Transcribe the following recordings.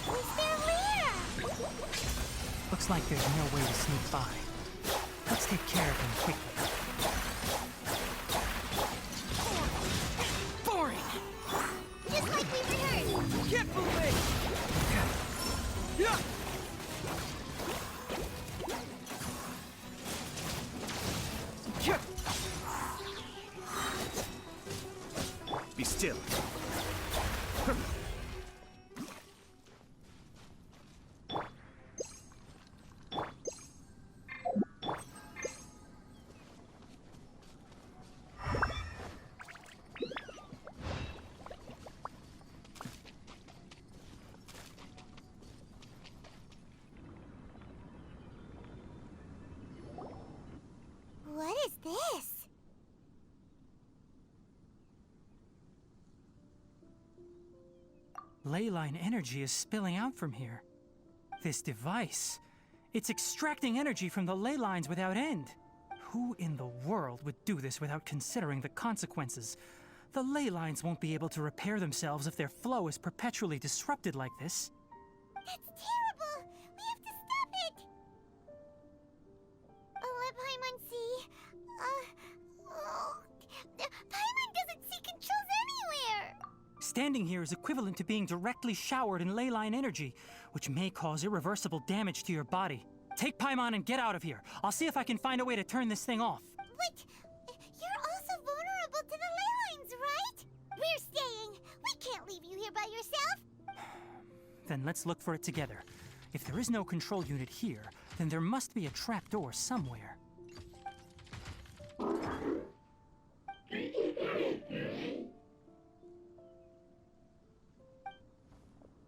Who's their leader? Looks like there's no way to sneak by. Let's take care of him quickly. Boring! Just like we rehearsed. Can't fool me! Yeah! Be still. What is this? Leyline energy is spilling out from here. This device, it's extracting energy from the ley lines without end. Who in the world would do this without considering the consequences? The ley lines won't be able to repair themselves if their flow is perpetually disrupted like this. That's terrible! We have to stop it! Let Paimon see. Paimon doesn't see controls anywhere! Standing here is equivalent to being directly showered in leyline energy, which may cause irreversible damage to your body. Take Paimon and get out of here. I'll see if I can find a way to turn this thing off. But you're also vulnerable to the ley lines, right? We're staying. We can't leave you here by yourself. Then let's look for it together. If there is no control unit here, then there must be a trapdoor somewhere.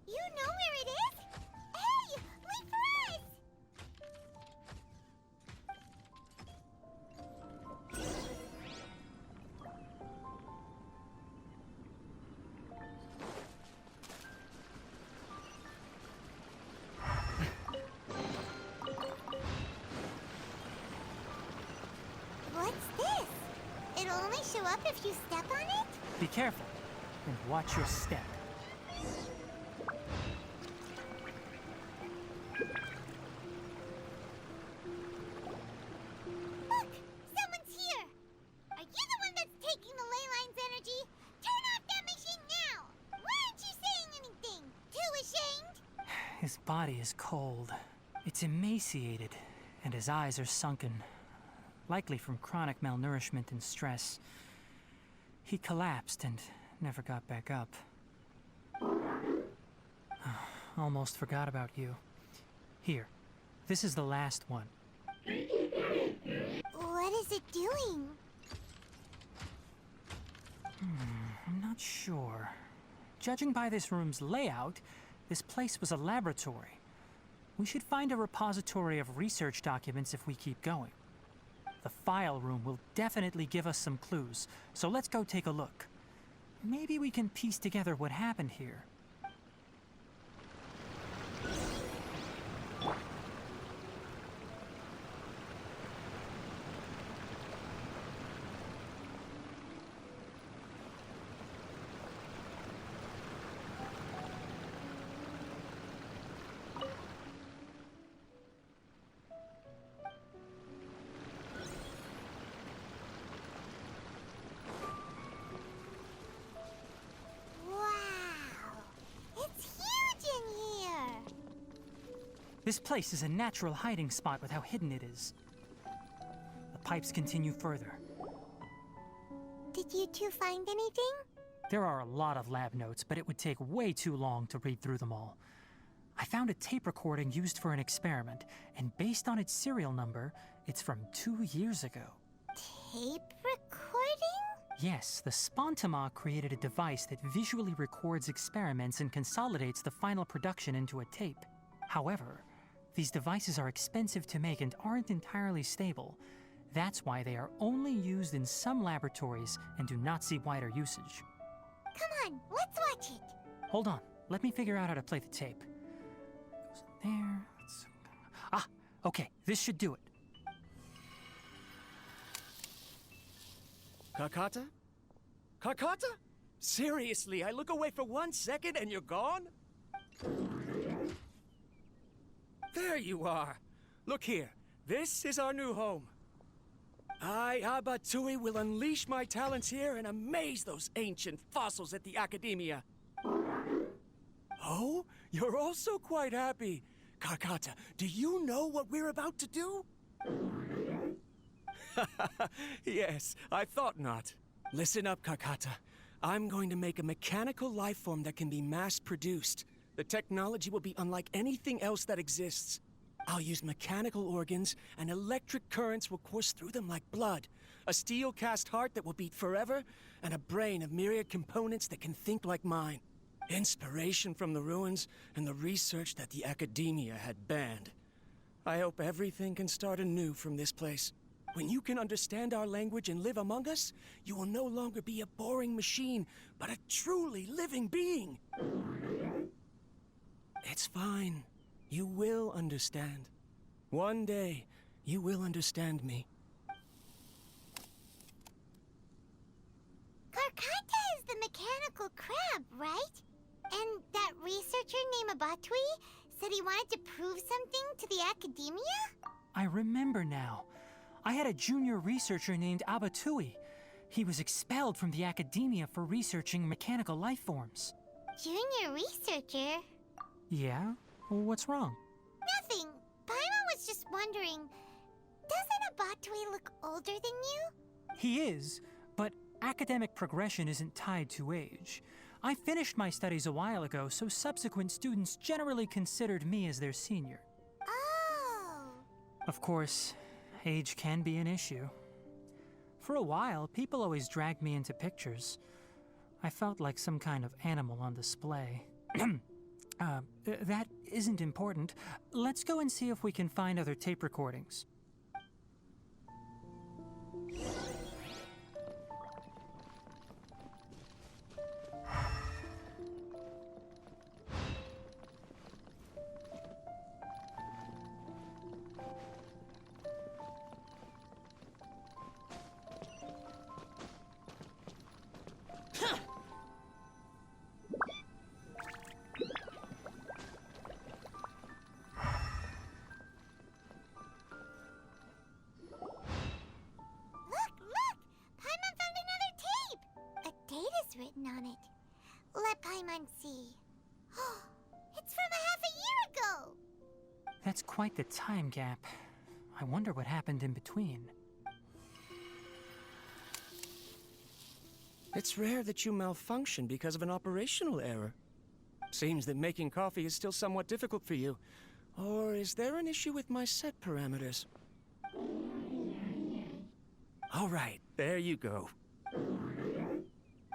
You know where it is? Hey, wait for us! What's this? It'll only show up if you step on it? Be careful, and watch your step. Look! Someone's here! Are you the one that's taking the ley line's energy? Turn off that machine now! Why aren't you saying anything? Too ashamed? His body is cold. It's emaciated, and his eyes are sunken, likely from chronic malnourishment and stress. He collapsed and never got back up. Almost forgot about you. Here, this is the last one. What is it doing? I'm not sure. Judging by this room's layout, this place was a laboratory. We should find a repository of research documents if we keep going. The file room will definitely give us some clues, so let's go take a look. Maybe we can piece together what happened here. This place is a natural hiding spot with how hidden it is. The pipes continue further. Did you two find anything? There are a lot of lab notes, but it would take way too long to read through them all. I found a tape recording used for an experiment, and based on its serial number, it's from 2 years ago. Tape recording? Yes, the Spontama created a device that visually records experiments and consolidates the final production into a tape. However, these devices are expensive to make and aren't entirely stable. That's why they are only used in some laboratories and do not see wider usage. Come on, let's watch it. Hold on, let me figure out how to play the tape. Goes in there. Ah, okay, this should do it. Kakata? Kakata? Seriously, I look away for 1 second and you're gone? There you are. Look here. This is our new home. I, Abatui, will unleash my talents here and amaze those ancient fossils at the Academia. Oh, you're also quite happy. Karkata, do you know what we're about to do? Yes, I thought not. Listen up, Karkata. I'm going to make a mechanical life form that can be mass-produced. The technology will be unlike anything else that exists. I'll use mechanical organs, and electric currents will course through them like blood. A steel-cast heart that will beat forever, and a brain of myriad components that can think like mine. Inspiration from the ruins, and the research that the Academia had banned. I hope everything can start anew from this place. When you can understand our language and live among us, you will no longer be a boring machine, but a truly living being. It's fine. You will understand. One day, you will understand me. Karkata is the mechanical crab, right? And that researcher named Abatui said he wanted to prove something to the Academia? I remember now. I had a junior researcher named Abatui. He was expelled from the Academia for researching mechanical life forms. Junior researcher? Yeah? Well, what's wrong? Nothing. Paimon was just wondering, doesn't Abatui look older than you? He is, but academic progression isn't tied to age. I finished my studies a while ago, so subsequent students generally considered me as their senior. Oh. Of course, age can be an issue. For a while, people always dragged me into pictures. I felt like some kind of animal on display. That isn't important. Let's go and see if we can find other tape recordings. Written on it. Let Paimon see. It's from a half a year ago! That's quite the time gap. I wonder what happened in between. It's rare that you malfunction because of an operational error. Seems that making coffee is still somewhat difficult for you. Or is there an issue with my set parameters? All right, there you go.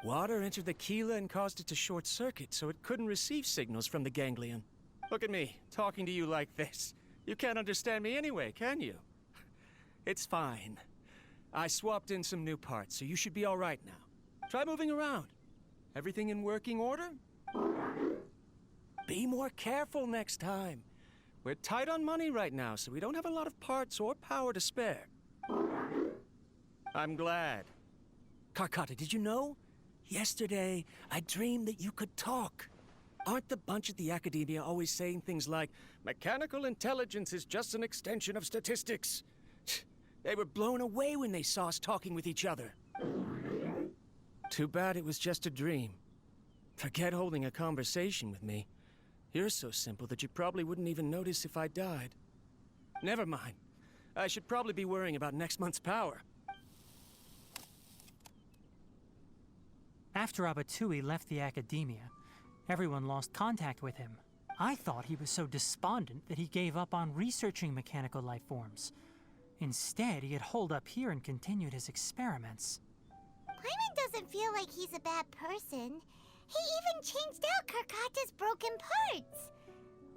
Water entered the Keela and caused it to short-circuit, so it couldn't receive signals from the ganglion. Look at me, talking to you like this. You can't understand me anyway, can you? It's fine. I swapped in some new parts, so you should be all right now. Try moving around. Everything in working order? Be more careful next time. We're tight on money right now, so we don't have a lot of parts or power to spare. I'm glad. Karkata, did you know? Yesterday, I dreamed that you could talk. Aren't the bunch at the Academia always saying things like, mechanical intelligence is just an extension of statistics? They were blown away when they saw us talking with each other. Too bad it was just a dream. Forget holding a conversation with me. You're so simple that you probably wouldn't even notice if I died. Never mind. I should probably be worrying about next month's power. After Abatui left the Academia, everyone lost contact with him. I thought he was so despondent that he gave up on researching mechanical life forms. Instead, he had holed up here and continued his experiments. Paimon doesn't feel like he's a bad person. He even changed out Karkata's broken parts.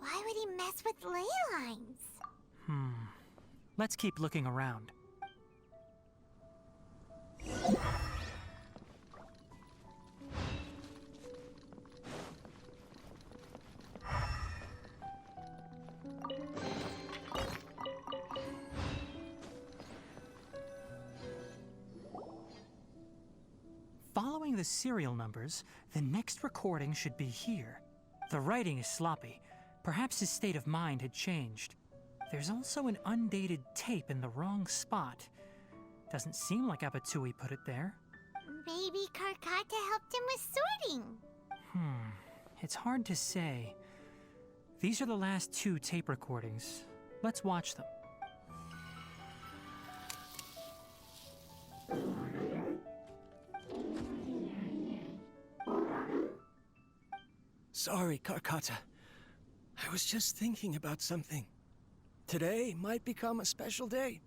Why would he mess with ley lines? Let's keep looking around. Following the serial numbers, the next recording should be here. The writing is sloppy, Perhaps his state of mind had changed. There's also an undated tape in the wrong spot. Doesn't seem like Abatui put it there. Maybe Karkata helped him with sorting. It's hard to say. These are the last 2 tape recordings. Let's watch them. Sorry, Karkata. I was just thinking about something. Today might become a special day.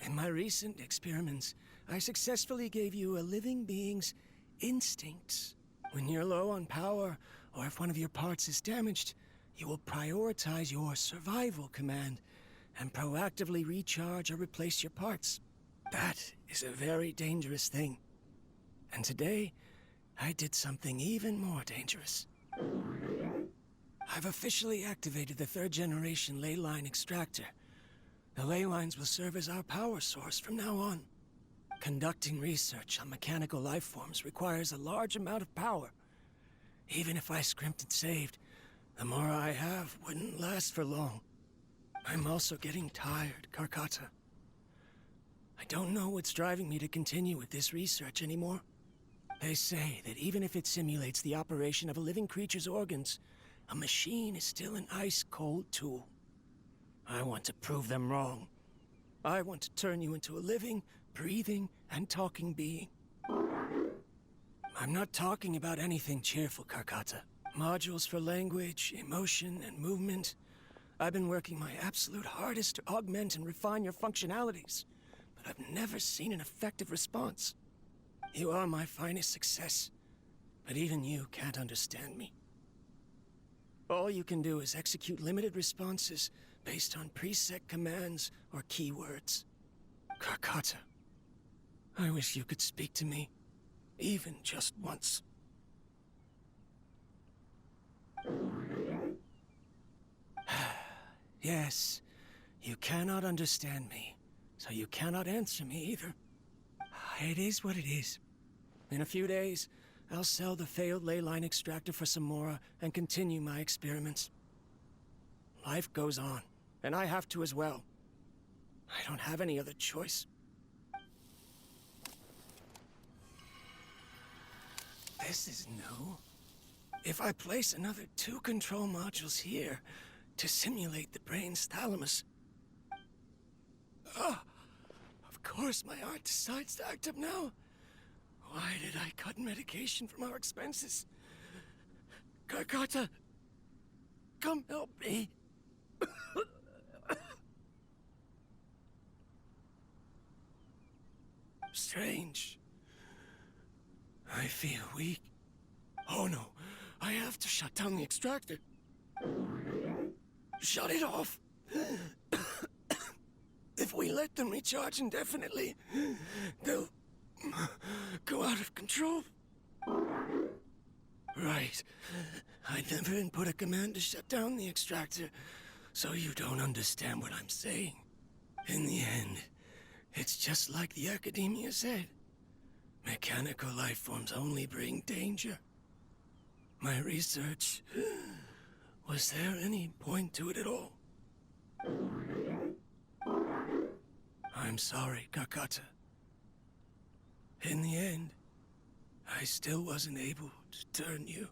In my recent experiments, I successfully gave you a living being's instincts. When you're low on power, or if one of your parts is damaged, you will prioritize your survival command and proactively recharge or replace your parts. That is a very dangerous thing. And today, I did something even more dangerous. I've officially activated the 3rd generation ley line extractor. The ley lines will serve as our power source from now on. Conducting research on mechanical life forms requires a large amount of power. Even if I scrimped and saved, the more I have wouldn't last for long. I'm also getting tired, Karkata. I don't know what's driving me to continue with this research anymore. They say that even if it simulates the operation of a living creature's organs, a machine is still an ice-cold tool. I want to prove them wrong. I want to turn you into a living, breathing, and talking being. I'm not talking about anything cheerful, Karkata. Modules for language, emotion, and movement. I've been working my absolute hardest to augment and refine your functionalities, but I've never seen an effective response. You are my finest success, but even you can't understand me. All you can do is execute limited responses based on preset commands or keywords. Karkata, I wish you could speak to me, even just once. Yes, you cannot understand me, so you cannot answer me either. It is what it is. In a few days, I'll sell the failed ley line extractor for some more and continue my experiments. Life goes on, and I have to as well. I don't have any other choice. This is new. If I place another 2 control modules here to simulate the brain's thalamus... Of course my heart decides to act up now. Why did I cut medication from our expenses? Karkata, come help me. Strange. I feel weak. Oh no, I have to shut down the extractor. Shut it off. If we let them recharge indefinitely, they'll go out of control. Right. I never input a command to shut down the extractor, so you don't understand what I'm saying. In the end, it's just like the academia said. Mechanical life forms only bring danger. My research... Was there any point to it at all? I'm sorry, Karkata. In the end, I still wasn't able to turn you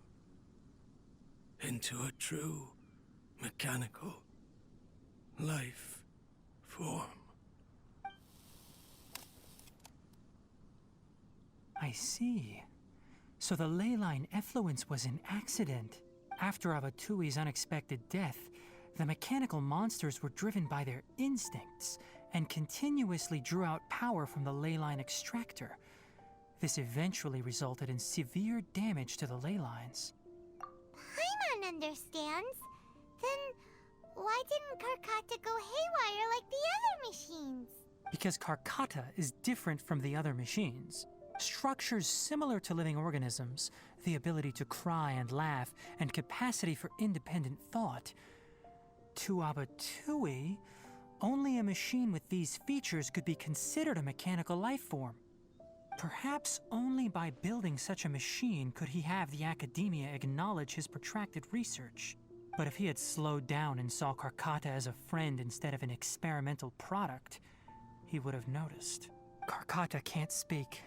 into a true mechanical life form. I see. So the ley line effluence was an accident. After Abatui's unexpected death, the mechanical monsters were driven by their instincts and continuously drew out power from the ley line extractor. This eventually resulted in severe damage to the ley lines. Paimon understands. Then why didn't Karkata go haywire like the other machines? Because Karkata is different from the other machines. Structures similar to living organisms, the ability to cry and laugh, and capacity for independent thought. To Abatui, only a machine with these features could be considered a mechanical life form. Perhaps only by building such a machine could he have the academia acknowledge his protracted research. But if he had slowed down and saw Karkata as a friend instead of an experimental product, he would have noticed. Karkata can't speak.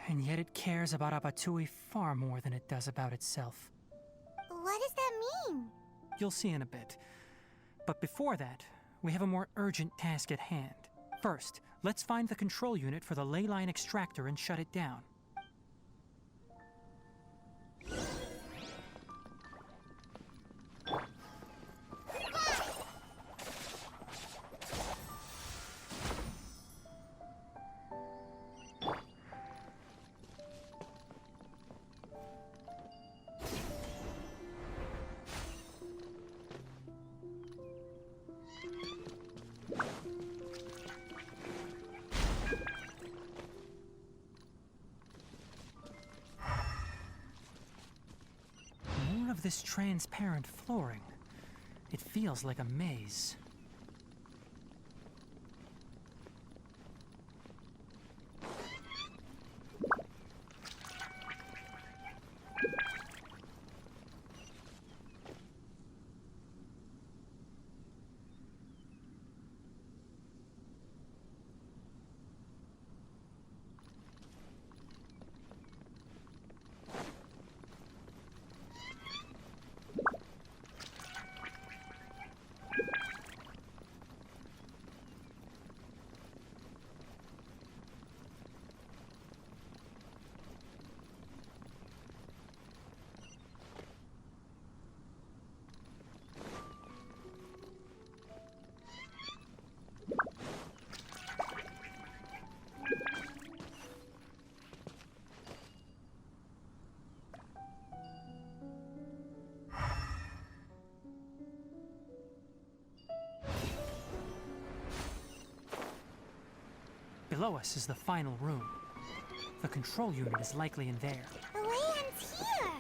And yet it cares about Abatui far more than it does about itself. What does that mean? You'll see in a bit. But before that, we have a more urgent task at hand. First, let's find the control unit for the ley line extractor and shut it down. More of this transparent flooring. It feels like a maze. Below us is the final room. The control unit is likely in there. The land's here!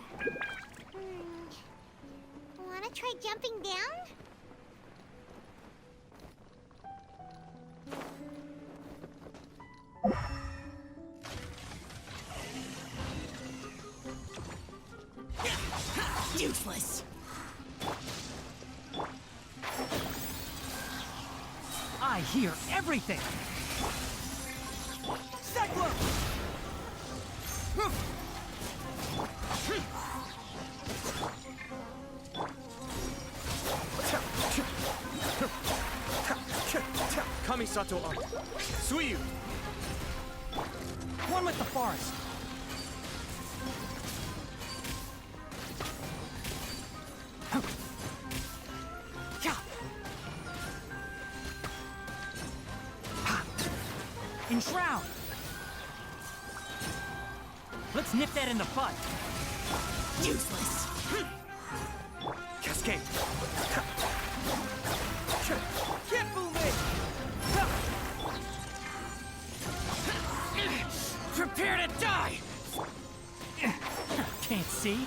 Wanna try jumping down? Useless. I hear everything! Kamisato on. Suiyu! One with the forest! Enshroud! Let's nip that in the bud! Useless. Cascade! Prepare to die! Can't see?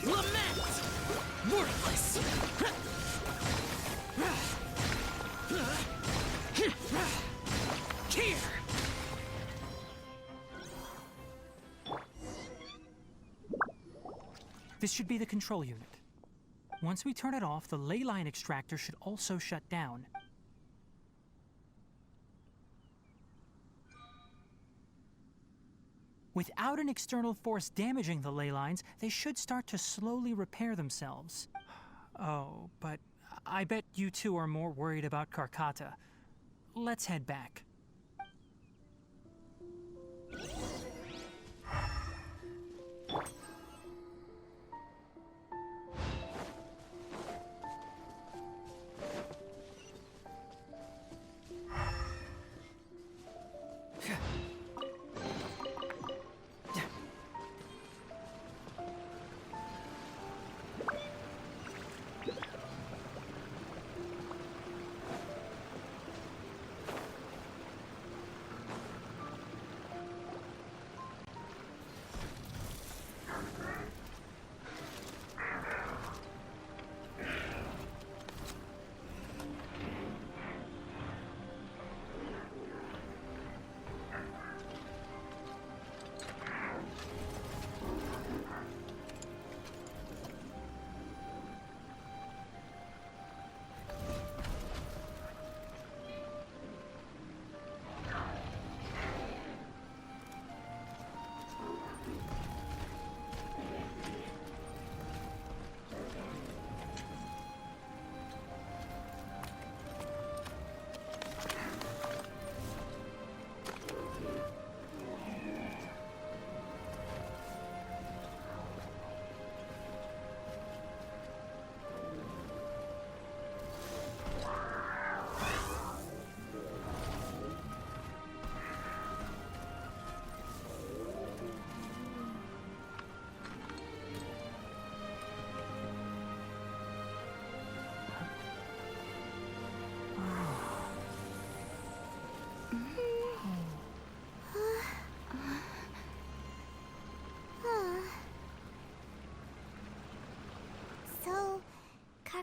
Lament. Worthless. Here! This should be the control unit. Once we turn it off, the ley line extractor should also shut down. Without an external force damaging the ley lines, they should start to slowly repair themselves. Oh, but I bet you two are more worried about Karkata. Let's head back.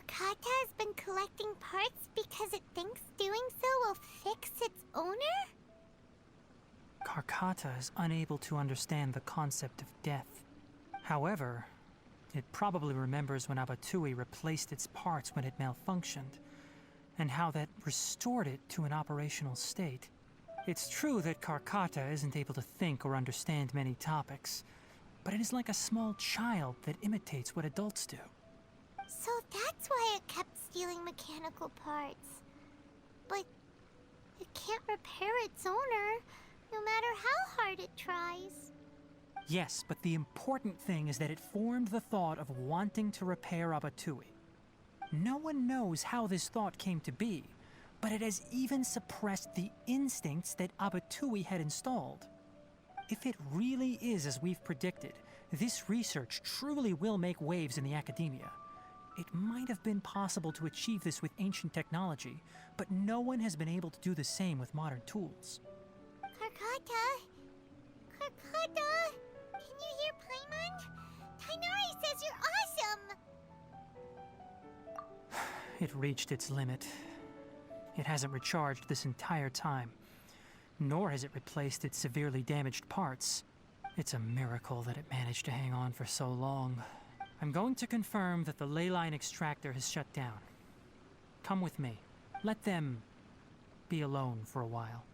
Carcata has been collecting parts because it thinks doing so will fix its owner? Carcata is unable to understand the concept of death. However, it probably remembers when Abatui replaced its parts when it malfunctioned, and how that restored it to an operational state. It's true that Carcata isn't able to think or understand many topics, but it is like a small child that imitates what adults do. So that's why it kept stealing mechanical parts. But it can't repair its owner, no matter how hard it tries. Yes, but the important thing is that it formed the thought of wanting to repair Abatui. No one knows how this thought came to be, but it has even suppressed the instincts that Abatui had installed. If it really is as we've predicted, this research truly will make waves in the academia. It might have been possible to achieve this with ancient technology, but no one has been able to do the same with modern tools. Carcata? Carcata? Can you hear Paimon? Tighnari says you're awesome! It reached its limit. It hasn't recharged this entire time, nor has it replaced its severely damaged parts. It's a miracle that it managed to hang on for so long. I'm going to confirm that the ley line extractor has shut down. Come with me. Let them be alone for a while.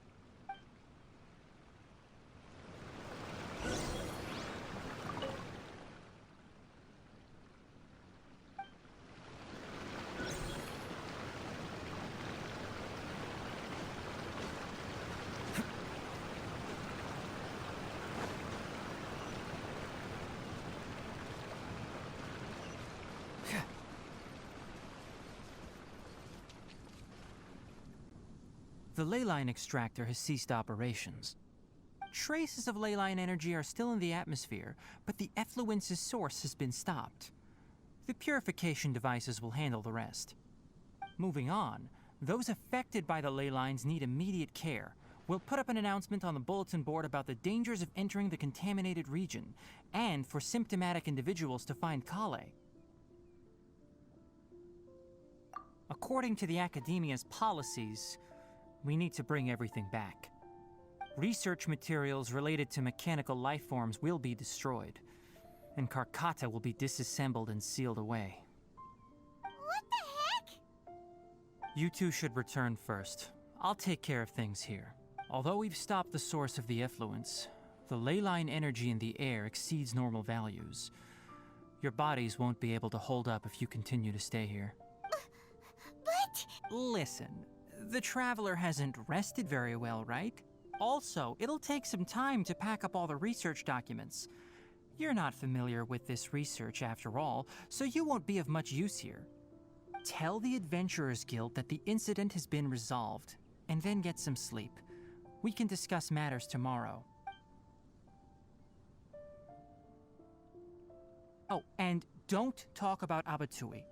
The ley line extractor has ceased operations. Traces of ley line energy are still in the atmosphere, but the effluence's source has been stopped. The purification devices will handle the rest. Moving on, those affected by the ley lines need immediate care. We'll put up an announcement on the bulletin board about the dangers of entering the contaminated region, and for symptomatic individuals to find Kale. According to the Academia's policies, we need to bring everything back. Research materials related to mechanical life forms will be destroyed, and Carcata will be disassembled and sealed away. What the heck? You two should return first. I'll take care of things here. Although we've stopped the source of the effluence, the ley line energy in the air exceeds normal values. Your bodies won't be able to hold up if you continue to stay here. But... Listen, the Traveler hasn't rested very well, right? Also, it'll take some time to pack up all the research documents. You're not familiar with this research after all, so you won't be of much use here. Tell the Adventurers Guild that the incident has been resolved, and then get some sleep. We can discuss matters tomorrow. Oh, and don't talk about Abatui.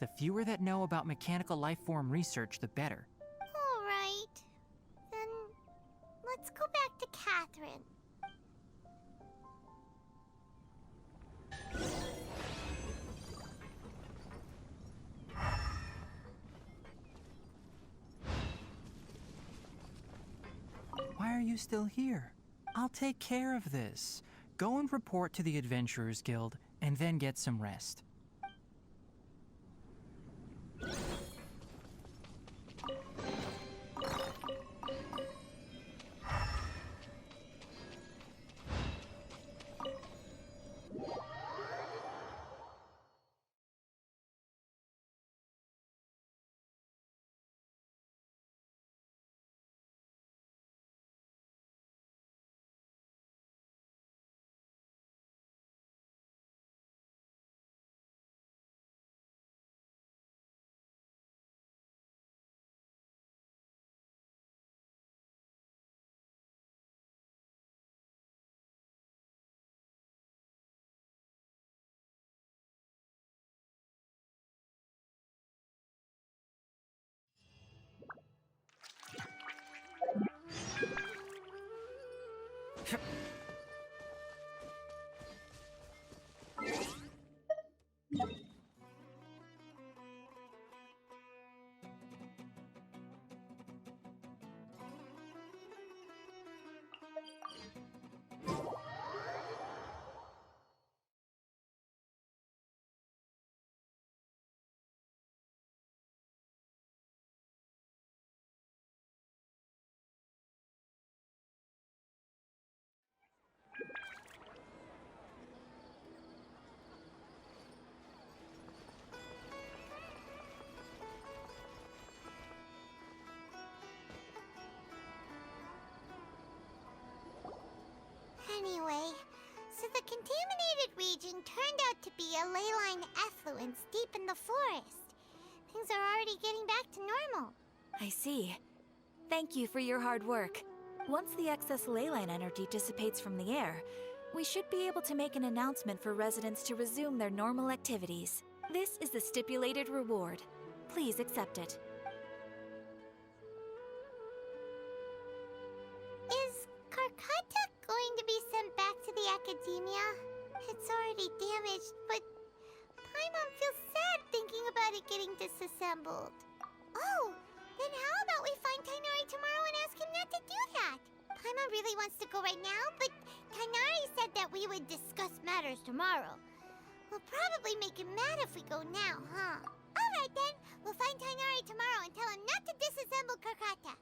The fewer that know about mechanical life form research, the better. all right. Then let's go back to Catherine. Why are you still here? I'll take care of this. Go and report to the Adventurers Guild, and then get some rest. Anyway, so the contaminated region turned out to be a ley line effluence deep in the forest. Things are already getting back to normal. I see. Thank you for your hard work. Once the excess ley line energy dissipates from the air, we should be able to make an announcement for residents to resume their normal activities. This is the stipulated reward. Please accept it. Is Carcata going to be sent back to the academia? It's already damaged, but Paimon feels sad thinking about it getting disassembled. Oh, then how about we find Tighnari tomorrow and ask him not to do that? Paimon really wants to go right now, but Tighnari said that we would discuss matters tomorrow. We'll probably make him mad if we go now, huh? Alright then, we'll find Tighnari tomorrow and tell him not to disassemble Carcata.